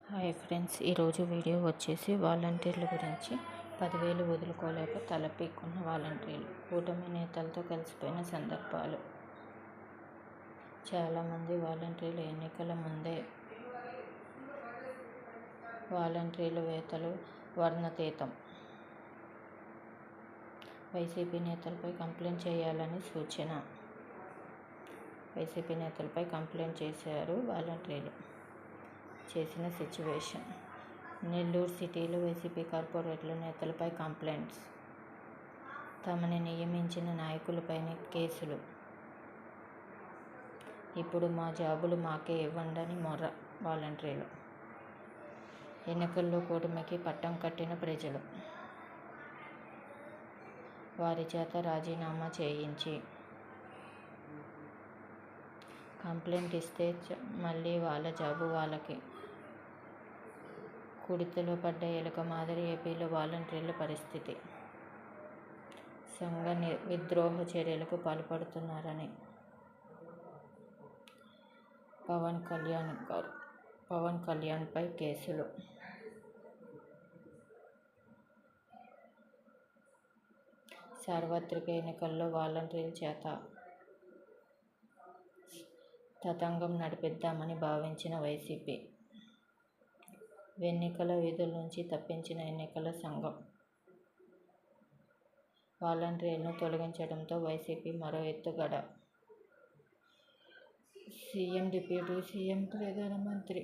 Hi friends, ఈరోజు video వచ్చేసి వాలంటీర్ల గురించి. 10,000 వదులుకోలేక తలపీక్కున్న వాలంటీర్లు, కూటమి నేతలతో కలిసిపోయిన సందర్భాలు. చాలామంది వాలంటీర్లు ఎన్నికల ముందే వాలంటీర్ల వేతలు వర్ణతీతం. వైసీపీ నేతలపై కంప్లైంట్ చేయాలని సూచన. వైసీపీ నేతలపై కంప్లైంట్ చేశారు వాలంటీర్లు. చేసిన సిచ్యువేషన్. నెల్లూరు సిటీలో వైసీపీ కార్పొరేటర్ల నేతలపై కంప్లైంట్స్. తమని నియమించిన నాయకులపైనే కేసులు. ఇప్పుడు మా జాబులు మాకే ఇవ్వండని మొర్ర వాలంటీర్లు. ఎన్నికల్లో కూటమికి పట్టం కట్టిన ప్రజలు వారి చేత రాజీనామా చేయించి కంప్లైంట్ ఇస్తే మళ్ళీ వాళ్ళ జాబు వాళ్ళకి. కుడితిలో పడ్డ ఎలుక మాదిరి ఏపీలో వాలంటీర్ల పరిస్థితి. సంఘ విద్రోహ చర్యలకు పాల్పడుతున్నారని పవన్ కళ్యాణ్పై కేసులు. సార్వత్రిక ఎన్నికల్లో వాలంటీర్ల చేత తతంగం నడిపిద్దామని భావించిన వైసీపీ, ఎన్నికల విధుల నుంచి తప్పించిన ఎన్నికల సంఘం వాలంటీర్లను తొలగించడంతో వైసీపీ మరో ఎత్తుగడ. సీఎం, డిప్యూటీ సీఎం, ప్రధానమంత్రి